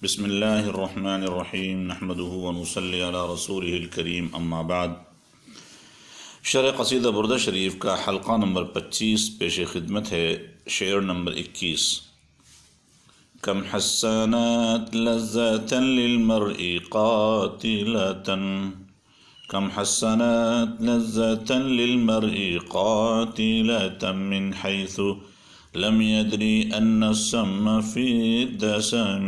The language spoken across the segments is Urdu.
بسم اللہ الرحمن الرحیم نحمده ونصلی علی رسولہ الکریم اما بعد۔ شرح قصیدہ بردہ شریف کا حلقہ نمبر 25 پیش خدمت ہے۔ شعر نمبر 21۔ کم حسنات لذة للمرء قاتلة، کم حسنات لذة للمرء قاتلة من حيث لم يدري أن السم في الدسم،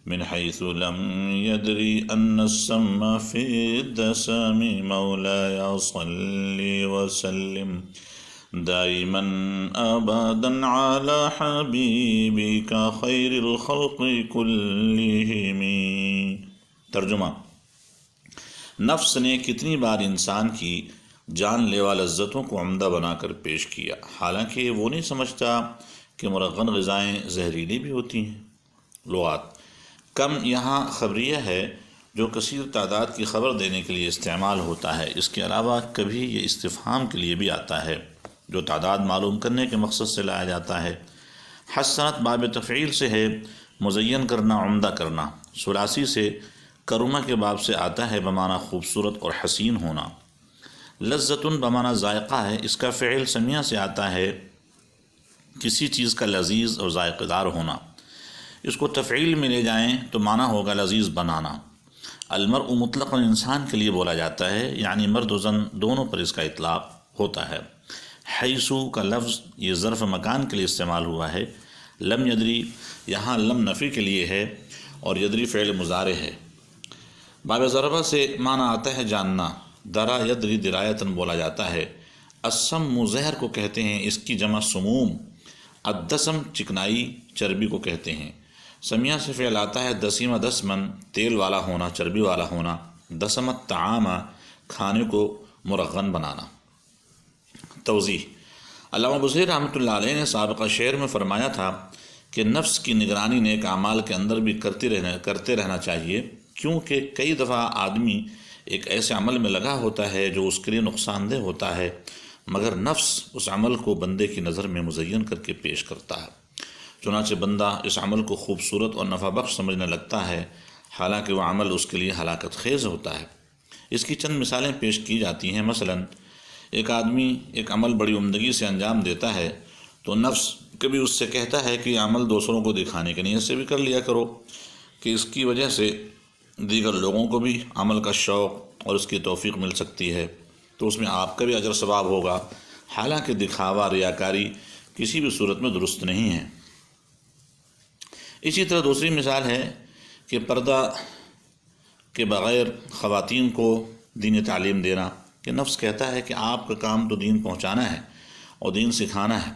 من حيث لم يدري أن السم في الدسم، مولاي صل وسلم دائما أبدا على حبيبك خير الخلق كلهم۔ ترجمہ: نفس نے کتنی بار انسان کی جان لیوا لذتوں کو عمدہ بنا کر پیش کیا، حالانکہ وہ نہیں سمجھتا کہ مرغن غذائیں زہریلی بھی ہوتی ہیں۔ لغات: کم یہاں خبریہ ہے جو کثیر تعداد کی خبر دینے کے لیے استعمال ہوتا ہے۔ اس کے علاوہ کبھی یہ استفہام کے لیے بھی آتا ہے جو تعداد معلوم کرنے کے مقصد سے لایا جاتا ہے۔ حسنت باب تفعیل سے ہے، مزین کرنا، عمدہ کرنا۔ ثلاثی سے کرمہ کے باب سے آتا ہے بمعنی خوبصورت اور حسین ہونا۔ لذتن بمعنی ذائقہ ہے، اس کا فعل سمیہ سے آتا ہے کسی چیز کا لذیذ اور ذائقہ دار ہونا۔ اس کو تفعیل میں لے جائیں تو معنی ہوگا لذیذ بنانا۔ المرء مطلقاً انسان کے لیے بولا جاتا ہے، یعنی مرد و زن دونوں پر اس کا اطلاق ہوتا ہے۔ حیث کا لفظ یہ ظرف مکان کے لیے استعمال ہوا ہے۔ لم یدری یہاں لم نفی کے لیے ہے اور یدری فعل مضارع ہے۔ باب ضربہ سے معنی آتا ہے جاننا۔ درا یدری درایتاً بولا جاتا ہے۔ السم زہر کو کہتے ہیں، اس کی جمع سموم۔ الدسم چکنائی، چربی کو کہتے ہیں۔ سمیہ سے فعل آتا ہے دسیمہ دسمن، تیل والا ہونا، چربی والا ہونا۔ دسمت طعام، کھانے کو مرغن بنانا۔ توضیح: علامہ بصیر رحمۃ اللہ علیہ نے سابقہ شعر میں فرمایا تھا کہ نفس کی نگرانی نیک اعمال کے اندر بھی کرتے رہنا چاہیے، کیونکہ کئی دفعہ آدمی ایک ایسے عمل میں لگا ہوتا ہے جو اس کے لیے نقصان دہ ہوتا ہے، مگر نفس اس عمل کو بندے کی نظر میں مزین کر کے پیش کرتا ہے، چنانچہ بندہ اس عمل کو خوبصورت اور نفع بخش سمجھنے لگتا ہے، حالانکہ وہ عمل اس کے لیے ہلاکت خیز ہوتا ہے۔ اس کی چند مثالیں پیش کی جاتی ہیں۔ مثلاً ایک آدمی ایک عمل بڑی عمدگی سے انجام دیتا ہے تو نفس کبھی اس سے کہتا ہے کہ یہ عمل دوسروں کو دکھانے کی نیت سے بھی کر لیا کرو کہ اس کی وجہ سے دیگر لوگوں کو بھی عمل کا شوق اور اس کی توفیق مل سکتی ہے، تو اس میں آپ کا بھی اجر ثواب ہوگا، حالانکہ دکھاوا، ریاکاری کسی بھی صورت میں درست نہیں ہے۔ اسی طرح دوسری مثال ہے کہ پردہ کے بغیر خواتین کو دین تعلیم دینا، کہ نفس کہتا ہے کہ آپ کا کام تو دین پہنچانا ہے اور دین سکھانا ہے،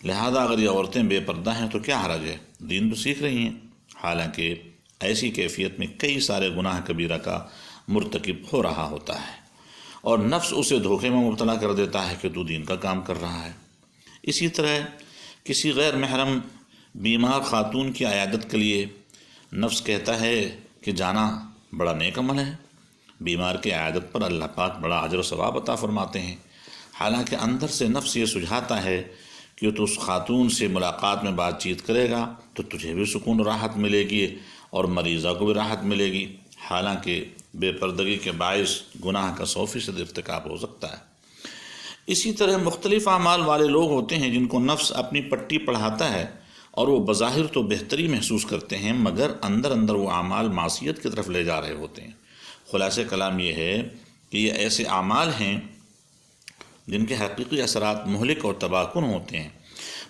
لہذا اگر یہ عورتیں بے پردہ ہیں تو کیا حرج ہے، دین تو سیکھ رہی ہیں، حالانکہ ایسی کیفیت میں کئی سارے گناہ کبیرہ کا مرتکب ہو رہا ہوتا ہے اور نفس اسے دھوکے میں مبتلا کر دیتا ہے کہ تو دین کا کام کر رہا ہے۔ اسی طرح کسی غیر محرم بیمار خاتون کی عیادت کے لیے نفس کہتا ہے کہ جانا بڑا نیک عمل ہے، بیمار کی عیادت پر اللہ پاک بڑا اجر و ثواب عطا فرماتے ہیں، حالانکہ اندر سے نفس یہ سجھاتا ہے کہ تو اس خاتون سے ملاقات میں بات چیت کرے گا تو تجھے بھی سکون و راحت ملے گی اور مریضہ کو بھی راحت ملے گی، حالانکہ بے پردگی کے باعث گناہ کا 100% ارتکاب ہو سکتا ہے۔ اسی طرح مختلف اعمال والے لوگ ہوتے ہیں جن کو نفس اپنی پٹی پڑھاتا ہے اور وہ بظاہر تو بہتری محسوس کرتے ہیں، مگر اندر اندر وہ اعمال معصیت کی طرف لے جا رہے ہوتے ہیں۔ خلاصہ کلام یہ ہے کہ یہ ایسے اعمال ہیں جن کے حقیقی اثرات مہلک اور تباہ کن ہوتے ہیں،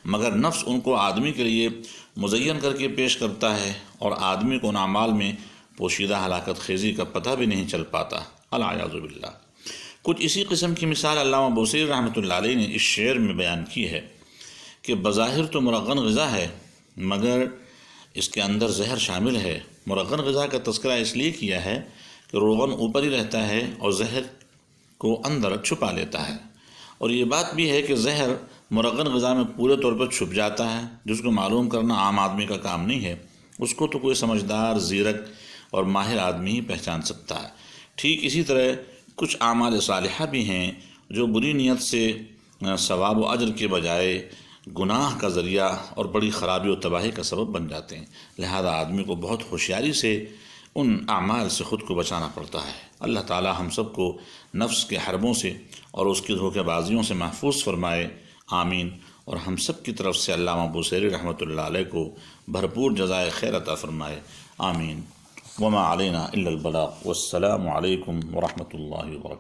مگر نفس ان کو آدمی کے لیے مزین کر کے پیش کرتا ہے اور آدمی کو ان اعمال میں پوشیدہ ہلاکت خیزی کا پتہ بھی نہیں چل پاتا، العیاذ باللہ۔ کچھ اسی قسم کی مثال علامہ بصیر رحمۃ اللہ علیہ نے اس شعر میں بیان کی ہے کہ بظاہر تو مرغن غذا ہے مگر اس کے اندر زہر شامل ہے۔ مرغن غذا کا تذکرہ اس لیے کیا ہے کہ روغن اوپر ہی رہتا ہے اور زہر کو اندر چھپا لیتا ہے، اور یہ بات بھی ہے کہ زہر مرغن غذا میں پورے طور پر چھپ جاتا ہے، جس کو معلوم کرنا عام آدمی کا کام نہیں ہے، اس کو تو کوئی سمجھدار، زیرک اور ماہر آدمی ہی پہچان سکتا ہے۔ ٹھیک اسی طرح کچھ اعمال صالحہ بھی ہیں جو بری نیت سے ثواب و اجر کے بجائے گناہ کا ذریعہ اور بڑی خرابی و تباہی کا سبب بن جاتے ہیں۔ لہذا آدمی کو بہت ہوشیاری سے ان اعمال سے خود کو بچانا پڑتا ہے۔ اللہ تعالی ہم سب کو نفس کے حربوں سے اور اس کی دھوکے بازیوں سے محفوظ فرمائے، آمین۔ اور ہم سب کی طرف سے علامہ بوصیری رحمۃ اللہ علیہ کو بھرپور جزائے خیر عطا فرمائے، آمین۔ وما علینا الا البلاغ، والسلام علیکم ورحمۃ اللہ وبرکاتہ۔